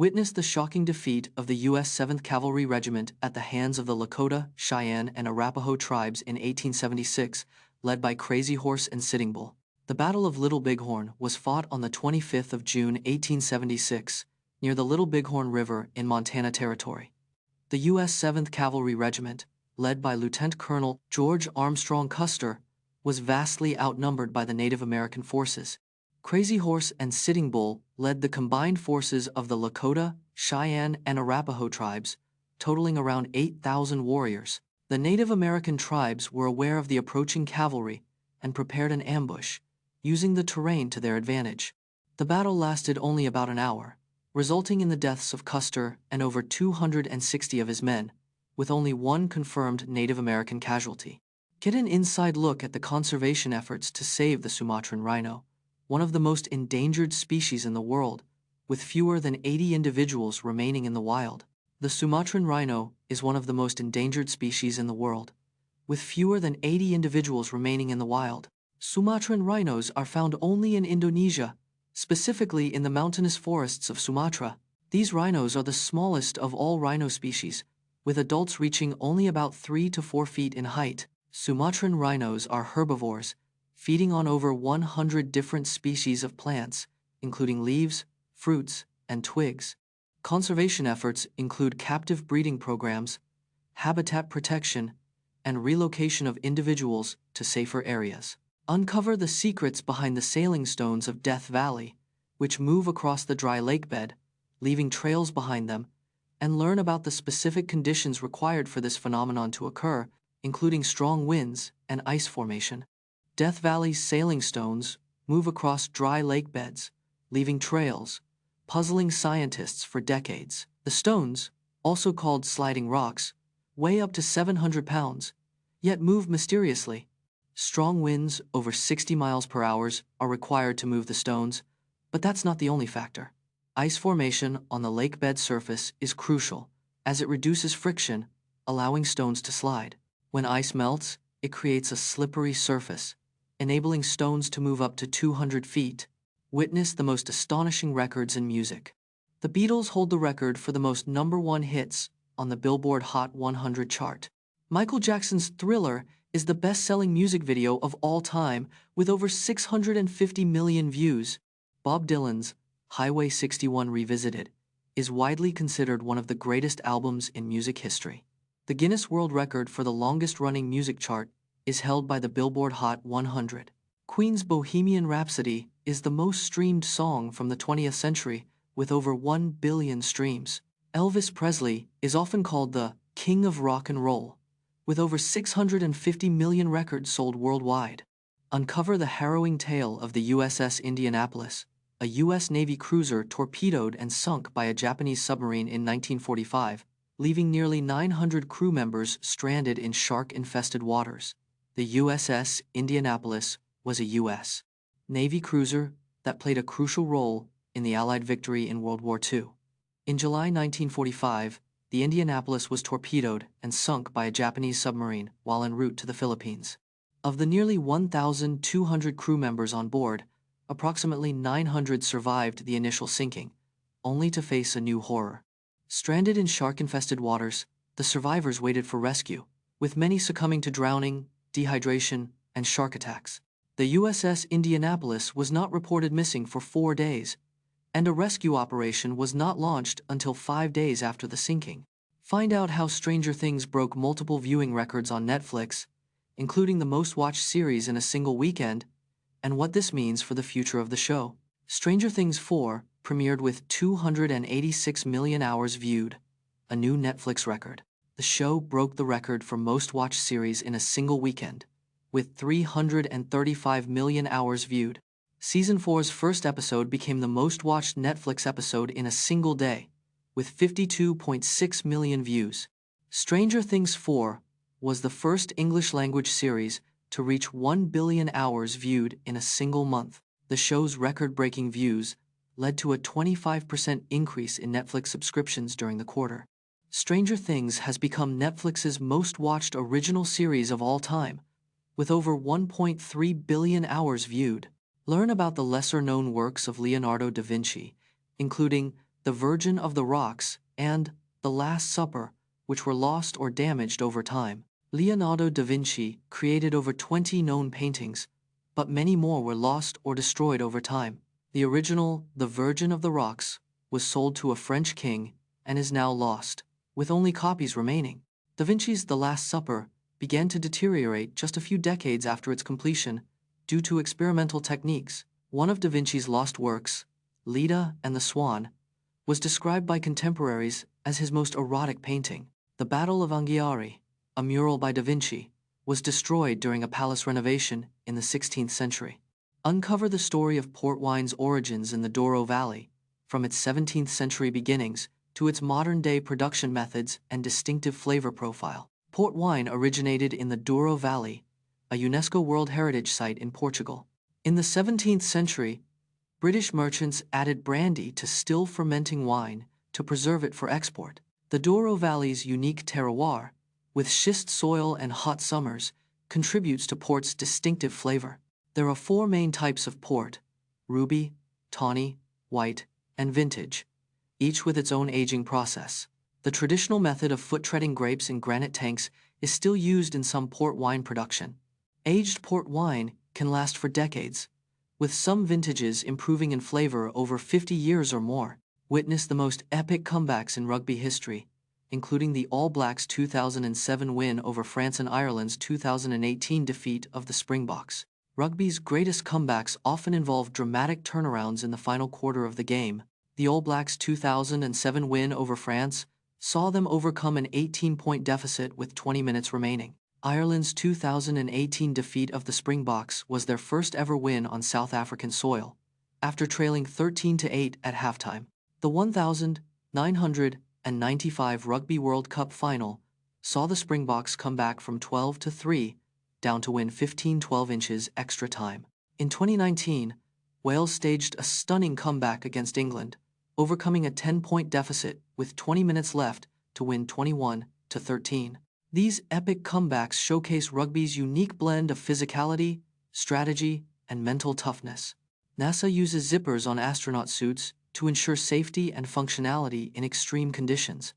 witnessed the shocking defeat of the U.S. 7th Cavalry Regiment at the hands of the Lakota, Cheyenne, and Arapaho tribes in 1876, led by Crazy Horse and Sitting Bull. The Battle of Little Bighorn was fought on the 25th of June 1876, near the Little Bighorn River in Montana Territory. The U.S. 7th Cavalry Regiment, led by Lieutenant Colonel George Armstrong Custer, was vastly outnumbered by the Native American forces. Crazy Horse and Sitting Bull led the combined forces of the Lakota, Cheyenne, and Arapaho tribes, totaling around 8,000 warriors. The Native American tribes were aware of the approaching cavalry and prepared an ambush, using the terrain to their advantage. The battle lasted only about an hour, resulting in the deaths of Custer and over 260 of his men, with only one confirmed Native American casualty. Get an inside look at the conservation efforts to save the Sumatran rhino, one of the most endangered species in the world, with fewer than 80 individuals remaining in the wild. The Sumatran rhino is one of the most endangered species in the world, with fewer than 80 individuals remaining in the wild. Sumatran rhinos are found only in Indonesia, specifically in the mountainous forests of Sumatra. These rhinos are the smallest of all rhino species, with adults reaching only about 3 to 4 feet in height. Sumatran rhinos are herbivores, feeding on over 100 different species of plants, including leaves, fruits, and twigs. Conservation efforts include captive breeding programs, habitat protection, and relocation of individuals to safer areas. Uncover the secrets behind the sailing stones of Death Valley, which move across the dry lake bed, leaving trails behind them, and learn about the specific conditions required for this phenomenon to occur, including strong winds and ice formation. Death Valley's sailing stones move across dry lake beds, leaving trails, puzzling scientists for decades. The stones, also called sliding rocks, weigh up to 700 pounds, yet move mysteriously. Strong winds over 60 miles per hour are required to move the stones, but that's not the only factor. Ice formation on the lake bed surface is crucial, as it reduces friction, allowing stones to slide. When ice melts, it creates a slippery surface, enabling stones to move up to 200 feet. Witness the most astonishing records in music. The Beatles hold the record for the most #1 hits on the Billboard Hot 100 chart. Michael Jackson's Thriller is the best-selling music video of all time, with over 650 million views. Bob Dylan's Highway 61 Revisited is widely considered one of the greatest albums in music history. The Guinness World Record for the longest-running music chart is held by the Billboard Hot 100. Queen's Bohemian Rhapsody is the most streamed song from the 20th century, with over 1 billion streams. Elvis Presley is often called the King of Rock and Roll, with over 650 million records sold worldwide. Uncover the harrowing tale of the USS Indianapolis, a U.S. Navy cruiser torpedoed and sunk by a Japanese submarine in 1945, leaving nearly 900 crew members stranded in shark-infested waters. The USS Indianapolis was a U.S. Navy cruiser that played a crucial role in the Allied victory in World War II. In July 1945, the Indianapolis was torpedoed and sunk by a Japanese submarine while en route to the Philippines. Of the nearly 1,200 crew members on board, approximately 900 survived the initial sinking, only to face a new horror. Stranded in shark-infested waters, the survivors waited for rescue, with many succumbing to drowning, dehydration, and shark attacks. The USS Indianapolis was not reported missing for 4 days, and a rescue operation was not launched until 5 days after the sinking. Find out how Stranger Things broke multiple viewing records on Netflix, including the most-watched series in a single weekend, and what this means for the future of the show. Stranger Things 4 premiered with 286 million hours viewed, a new Netflix record. The show broke the record for most-watched series in a single weekend, with 335 million hours viewed. Season 4's first episode became the most-watched Netflix episode in a single day, with 52.6 million views. Stranger Things 4 was the first English-language series to reach 1 billion hours viewed in a single month. The show's record-breaking views led to a 25% increase in Netflix subscriptions during the quarter. Stranger Things has become Netflix's most-watched original series of all time, with over 1.3 billion hours viewed. Learn about the lesser-known works of Leonardo da Vinci, including the Virgin of the Rocks, and the Last Supper, which were lost or damaged over time. Leonardo da Vinci created over 20 known paintings, but many more were lost or destroyed over time. The original, The Virgin of the Rocks, was sold to a French king and is now lost, with only copies remaining. Da Vinci's The Last Supper began to deteriorate just a few decades after its completion due to experimental techniques. One of Da Vinci's lost works, Leda and the Swan, was described by contemporaries as his most erotic painting. The Battle of Anghiari, a mural by Da Vinci, was destroyed during a palace renovation in the 16th century. Uncover the story of port wine's origins in the Douro Valley, from its 17th century beginnings to its modern-day production methods and distinctive flavor profile. Port wine originated in the Douro Valley, a UNESCO World Heritage Site in Portugal. In the 17th century, British merchants added brandy to still fermenting wine to preserve it for export. The Douro Valley's unique terroir, with schist soil and hot summers, contributes to port's distinctive flavor. There are 4 main types of port: ruby, tawny, white, and vintage, each with its own aging process. The traditional method of foot-treading grapes in granite tanks is still used in some port wine production. Aged port wine can last for decades, with some vintages improving in flavor over 50 years or more. Witness the most epic comebacks in rugby history, including the All Blacks' 2007 win over France and Ireland's 2018 defeat of the Springboks. Rugby's greatest comebacks often involve dramatic turnarounds in the final quarter of the game. The All Blacks' 2007 win over France saw them overcome an 18-point deficit with 20 minutes remaining. Ireland's 2018 defeat of the Springboks was their first ever win on South African soil, after trailing 13-8 at halftime. The 1995 Rugby World Cup final saw the Springboks come back from 12-3, down to win 15-12 inches extra time. In 2019, Wales staged a stunning comeback against England, overcoming a 10-point deficit with 20 minutes left to win 21-13. These epic comebacks showcase rugby's unique blend of physicality, strategy, and mental toughness. NASA uses zippers on astronaut suits to ensure safety and functionality in extreme conditions.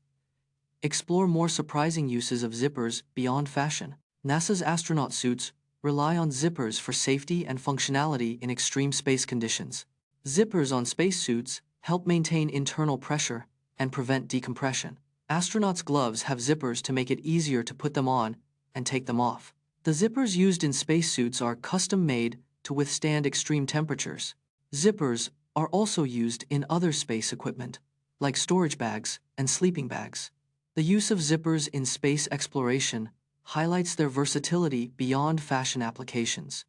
Explore more surprising uses of zippers beyond fashion. NASA's astronaut suits rely on zippers for safety and functionality in extreme space conditions. Zippers on spacesuits help maintain internal pressure and prevent decompression. Astronauts' gloves have zippers to make it easier to put them on and take them off. The zippers used in spacesuits are custom-made to withstand extreme temperatures. Zippers are also used in other space equipment, like storage bags and sleeping bags. The use of zippers in space exploration highlights their versatility beyond fashion applications.